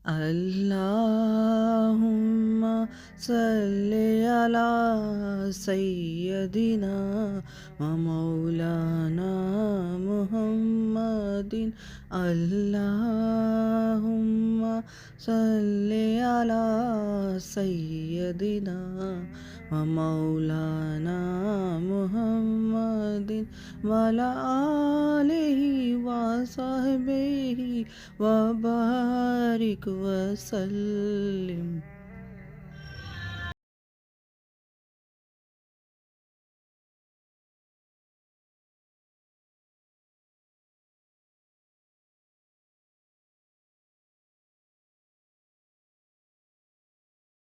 अल्लाहुम्मा सल्ली अला सय्यदिना व मौलाना मुहम्मदिन। अल्लाहुम्मा सल्ली अला सय्यदिना व मौलाना मुहम्मदिन वाला आलिहि व सहबिहि वबारिक वसल्लिम।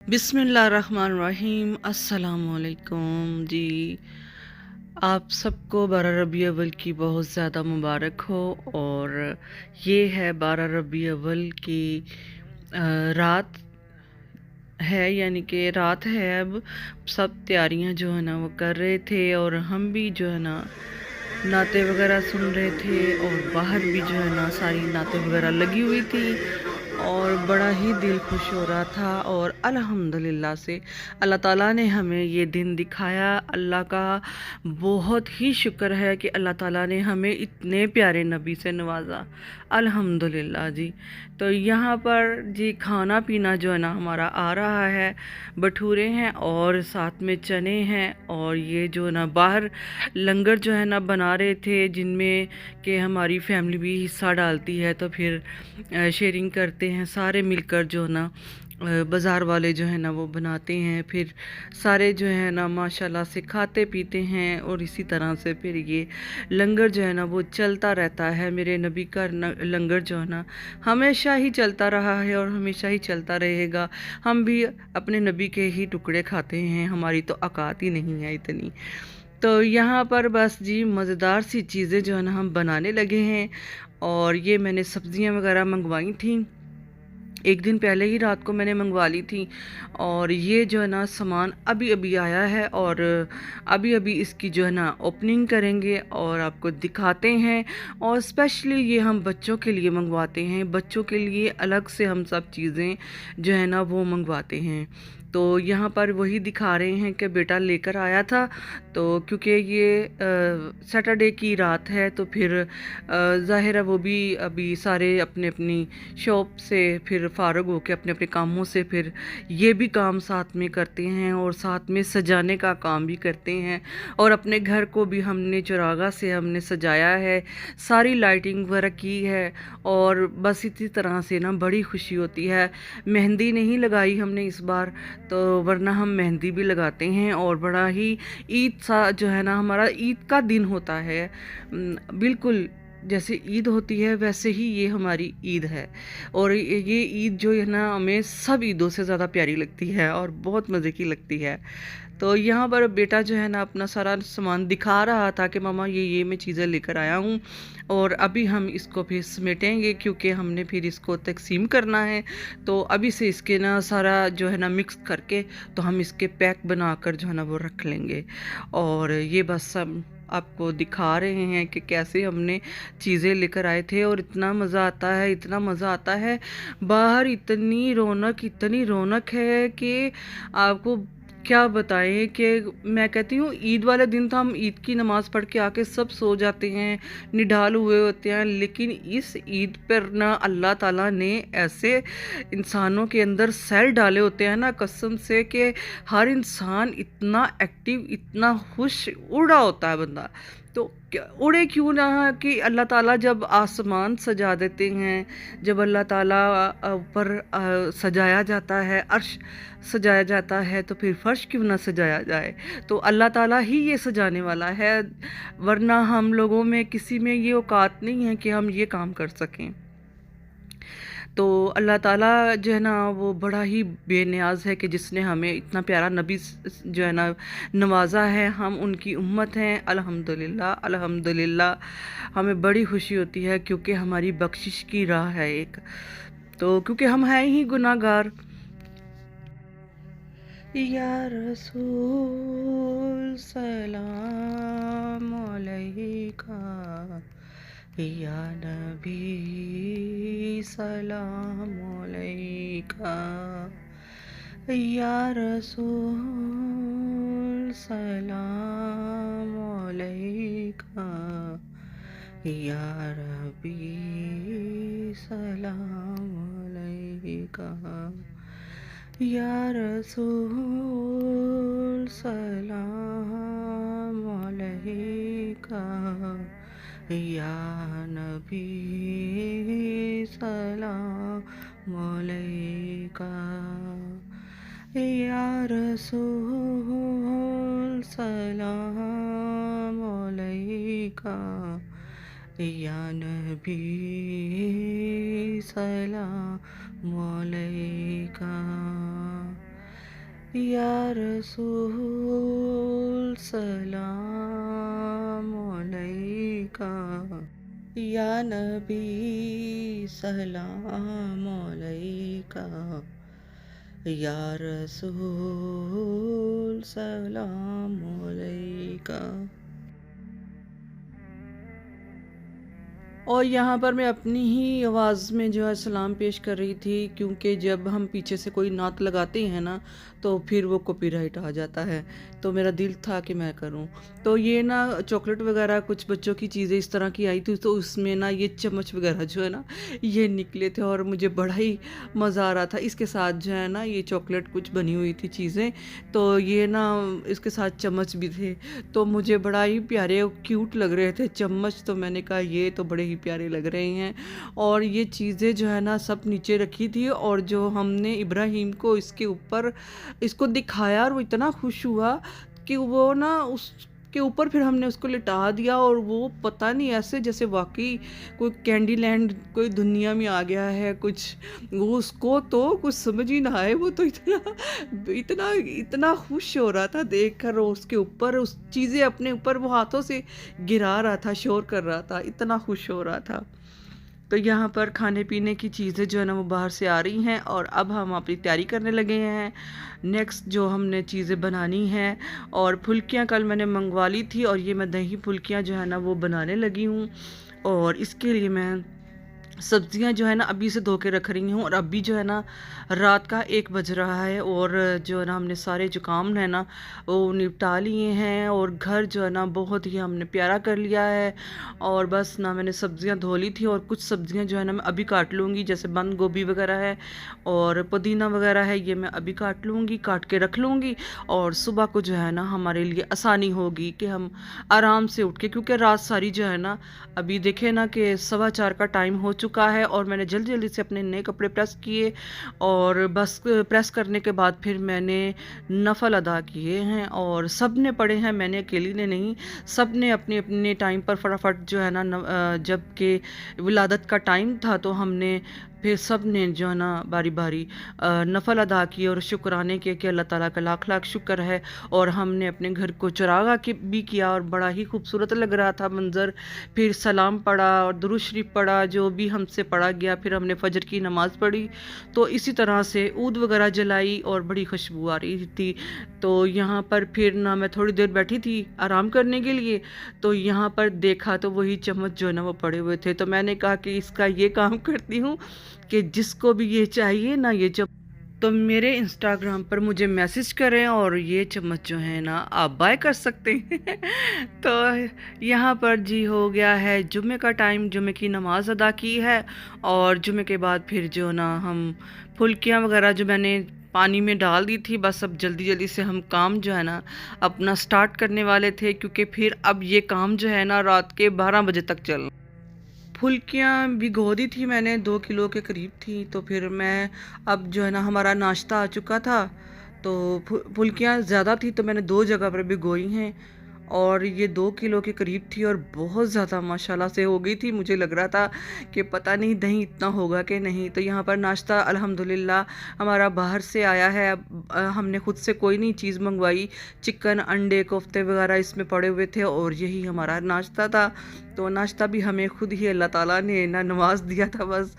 बिस्मिल्लाहिर्रहमानिर्रहीम। अस्सलामुअलैकुम जी। आप सबको 12 रबी अव्वल की बहुत ज़्यादा मुबारक हो। और ये है 12 रबी अव्वल की रात है, यानी कि रात है। अब सब तैयारियां जो है ना वो कर रहे थे और हम भी जो है ना नाते वगैरह सुन रहे थे और बाहर भी जो है ना सारी नाते वगैरह लगी हुई थी और बड़ा ही दिल खुश हो रहा था। और अल्हम्दुलिल्लाह से अल्लाह ताला ने हमें ये दिन दिखाया। अल्लाह का बहुत ही शुक्र है कि अल्लाह ताला ने हमें इतने प्यारे नबी से नवाजा। अल्हम्दुलिल्लाह जी। तो यहाँ पर जी खाना पीना जो है ना हमारा आ रहा है। भटूरे हैं और साथ में चने हैं और ये जो है ना बाहर लंगर जो है ना बना रहे थे, जिनमें कि हमारी फैमिली भी हिस्सा डालती है। तो फिर शेयरिंग करते हैं सारे मिलकर जो ना बाज़ार वाले जो है ना वो बनाते हैं। फिर सारे जो है ना माशाल्लाह से खाते पीते हैं और इसी तरह से फिर ये लंगर जो है ना वो चलता रहता है। मेरे नबी का लंगर जो है ना हमेशा ही चलता रहा है और हमेशा ही चलता रहेगा। हम भी अपने नबी के ही टुकड़े खाते हैं, हमारी तो औकात ही नहीं है इतनी। तो यहाँ पर बस जी मज़ेदार सी चीज़ें जो है ना हम बनाने लगे हैं। और ये मैंने सब्ज़ियाँ वगैरह मंगवाई थी, एक दिन पहले ही रात को मैंने मंगवा ली थी। और ये जो है ना सामान अभी अभी आया है और अभी अभी इसकी जो है ना ओपनिंग करेंगे और आपको दिखाते हैं। और स्पेशली ये हम बच्चों के लिए मंगवाते हैं, बच्चों के लिए अलग से हम सब चीज़ें जो है ना वो मंगवाते हैं। तो यहाँ पर वही दिखा रहे हैं कि बेटा लेकर आया था। तो क्योंकि ये सैटरडे की रात है तो फिर ज़ाहिर है वो भी अभी सारे अपने अपनी शॉप से फिर फ़ारग होकर अपने अपने कामों से फिर ये भी काम साथ में करते हैं और साथ में सजाने का काम भी करते हैं। और अपने घर को भी हमने चरागा से हमने सजाया है, सारी लाइटिंग वगैरह की है। और बस इसी तरह से ना बड़ी खुशी होती है। मेहंदी नहीं लगाई हमने इस बार, तो वरना हम मेहंदी भी लगाते हैं। और बड़ा ही ईद सा जो है ना हमारा ईद का दिन होता है, बिल्कुल जैसे ईद होती है वैसे ही ये हमारी ईद है। और ये ईद जो है ना हमें सब ईदों से ज़्यादा प्यारी लगती है और बहुत मज़े की लगती है। तो यहाँ पर बेटा जो है ना अपना सारा सामान दिखा रहा था कि मामा ये मैं चीज़ें लेकर आया हूँ और अभी हम इसको फिर समेटेंगे क्योंकि हमने फिर इसको तकसीम करना है। तो अभी से इसके ना सारा जो है ना मिक्स करके तो हम इसके पैक बनाकर जो है ना वो रख लेंगे। और ये बस सब आपको दिखा रहे हैं कि कैसे हमने चीज़ें लेकर आए थे। और इतना मज़ा आता है, इतना मज़ा आता है। बाहर इतनी रौनक है कि आपको क्या बताएं कि मैं कहती हूँ ईद वाले दिन तो हम ईद की नमाज़ पढ़ के आके सब सो जाते हैं, निढाल हुए होते हैं। लेकिन इस ईद पर ना अल्लाह ताला ने ऐसे इंसानों के अंदर सेल डाले होते हैं ना कसम से कि हर इंसान इतना एक्टिव, इतना खुश उड़ा होता है बंदा। तो उड़े क्यों ना कि अल्लाह ताला जब आसमान सजा देते हैं, जब अल्लाह ताला ऊपर सजाया जाता है, अर्श सजाया जाता है, तो फिर फर्श क्यों ना सजाया जाए। तो अल्लाह ताला ही ये सजाने वाला है, वरना हम लोगों में किसी में ये औकात नहीं है कि हम ये काम कर सकें। तो अल्लाह ताला जो है ना वो बड़ा ही बेनियाज़ है कि जिसने हमें इतना प्यारा नबी जो है ना नवाजा है। हम उनकी उम्मत हैं। अल्हम्दुलिल्लाह अल्हम्दुलिल्लाह हमें बड़ी खुशी होती है क्योंकि हमारी बख्शिश की राह है एक। तो क्योंकि हम हैं ही गुनाहगार। या रसूल सलाम अलैका या नबी सलाम अलैका, या रसूल सलाम अलैका, या रबी सलाम अलैका, या रसूल सलाम अलैका, या नबी सलाम अलैका, या रसूल सलाम अलैका, या नबी सलाम अलैका, या रसूल सलाम अलैका, या नबी सलाम अलैका, या रसूल सलाम अलैका। और यहाँ पर मैं अपनी ही आवाज़ में जो है सलाम पेश कर रही थी, क्योंकि जब हम पीछे से कोई नात लगाते हैं ना तो फिर वो कॉपीराइट आ जाता है, तो मेरा दिल था कि मैं करूं। तो ये ना चॉकलेट वगैरह कुछ बच्चों की चीज़ें इस तरह की आई थी, तो उसमें ना ये चम्मच वगैरह जो है ना ये निकले थे और मुझे बड़ा ही मज़ा आ रहा था। इसके साथ जो है ना ये चॉकलेट कुछ बनी हुई थी चीज़ें, तो ये ना इसके साथ चम्मच भी थे, तो मुझे बड़ा ही प्यारे और क्यूट लग रहे थे चम्मच। तो मैंने कहा ये तो बड़े ही प्यारे लग रहे हैं। और ये चीज़ें जो है ना सब नीचे रखी थी, और जो हमने इब्राहिम को इसके ऊपर इसको दिखाया और वो इतना खुश हुआ कि वो ना उसके ऊपर फिर हमने उसको लिटा दिया, और वो पता नहीं ऐसे जैसे वाकई कोई कैंडी लैंड कोई दुनिया में आ गया है कुछ। वो उसको तो कुछ समझ ही ना आए, वो तो इतना इतना इतना खुश हो रहा था देख कर, उसके ऊपर उस चीज़ें अपने ऊपर वो हाथों से गिरा रहा था, शोर कर रहा था, इतना खुश हो रहा था। तो यहाँ पर खाने पीने की चीज़ें जो है ना वो बाहर से आ रही हैं, और अब हम अपनी तैयारी करने लगे हैं नेक्स्ट जो हमने चीज़ें बनानी हैं। और फुल्कियाँ कल मैंने मंगवा ली थी, और ये मैं दही फुल्कियाँ जो है ना वो बनाने लगी हूँ। और इसके लिए मैं सब्जियां जो है ना अभी से धो के रख रही हूँ, और अभी जो है ना रात का 1 बज रहा है, और जो है ना हमने सारे जो काम है ना वो निपटा लिए हैं, और घर जो है ना बहुत ही हमने प्यारा कर लिया है। और बस ना मैंने सब्जियां धो ली थी, और कुछ सब्जियां जो है ना मैं अभी काट लूँगी, जैसे बंद गोभी वगैरह है और पुदीना वगैरह है, ये मैं अभी काट लूँगी, काट के रख लूँगी। और सुबह को जो है ना हमारे लिए आसानी होगी कि हम आराम से उठ के, क्योंकि रात सारी जो है ना अभी देखे ना कि 4:15 का टाइम हो चुका है, और मैंने जल्दी जल्दी से अपने नए कपड़े प्रेस किए, और बस प्रेस करने के बाद फिर मैंने नफल अदा किए हैं। और सब ने पढ़े हैं, मैंने अकेली ने नहीं, सब ने अपने अपने टाइम पर फटाफट जो है ना जब के विलादत का टाइम था तो हमने फिर सब ने जो है ना बारी बारी नफल अदा किए, और शुक्राने के कि अल्लाह ताला का लाख लाख शुक्र है। और हमने अपने घर को चरागा के भी किया, और बड़ा ही खूबसूरत लग रहा था मंज़र। फिर सलाम पढ़ा और दुरूद शरीफ पढ़ा, जो भी हमसे पढ़ा गया। फिर हमने फजर की नमाज़ पढ़ी, तो इसी तरह से ऊद वगैरह जलाई, और बड़ी खुशबू आ रही थी। तो यहाँ पर फिर ना मैं थोड़ी देर बैठी थी आराम करने के लिए, तो यहाँ पर देखा तो वही चम्मच जो है ना वो पड़े हुए थे। तो मैंने कहा कि इसका ये काम करती हूँ कि जिसको भी ये चाहिए ना ये तो मेरे इंस्टाग्राम पर मुझे मैसेज करें, और ये चम्मच जो है ना आप बाय कर सकते हैं। तो यहाँ पर जी हो गया है जुम्मे का टाइम, जुम्मे की नमाज अदा की है, और जुम्मे के बाद फिर जो ना हम फुल्कियाँ वगैरह जो मैंने पानी में डाल दी थी, बस अब जल्दी जल्दी से हम काम जो है ना अपना स्टार्ट करने वाले थे, क्योंकि फिर अब ये काम जो है ना रात के 12 बजे तक चलना। फुल्कियाँ भिगो दी थी मैंने, 2 किलो के करीब थी। तो फिर मैं अब जो है ना हमारा नाश्ता आ चुका था, तो फुल्कियाँ ज़्यादा थी तो मैंने 2 जगह पर भिगोई हैं, और ये 2 किलो के करीब थी, और बहुत ज़्यादा माशाल्लाह से हो गई थी। मुझे लग रहा था कि पता नहीं दही इतना होगा कि नहीं। तो यहाँ पर नाश्ता अल्हम्दुलिल्लाह हमारा बाहर से आया है। हमने खुद से कोई नहीं चीज़ मंगवाई, चिकन अंडे कोफ्ते वगैरह इसमें पड़े हुए थे, और यही हमारा नाश्ता था। तो नाश्ता भी हमें खुद ही अल्लाह ताला ने नवाज दिया था बस।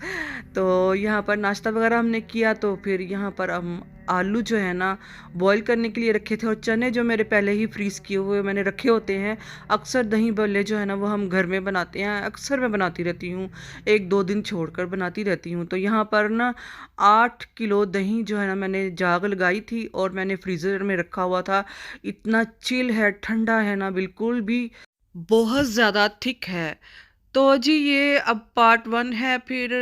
तो यहाँ पर नाश्ता वगैरह हमने किया, तो फिर यहाँ पर हम आलू जो है ना बॉईल करने के लिए रखे थे, और चने जो मेरे पहले ही फ्रीज़ किए हुए मैंने रखे होते हैं। अक्सर दही बल्ले जो है ना वो हम घर में बनाते हैं, अक्सर मैं बनाती रहती हूँ, 1-2 दिन छोड़कर बनाती रहती हूँ। तो यहाँ पर ना 8 किलो दही जो है ना मैंने जाग लगाई थी और मैंने फ्रीज़र में रखा हुआ था। इतना चिल है, ठंडा है ना, बिल्कुल भी बहुत ज़्यादा थिक है। तो जी ये अब पार्ट 1 है, फिर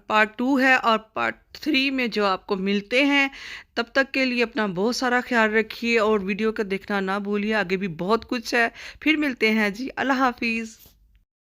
पार्ट 2 है और पार्ट 3 में जो आपको मिलते हैं। तब तक के लिए अपना बहुत सारा ख्याल रखिए और वीडियो को देखना ना भूलिए, आगे भी बहुत कुछ है। फिर मिलते हैं जी, अल्लाह हाफ़िज़।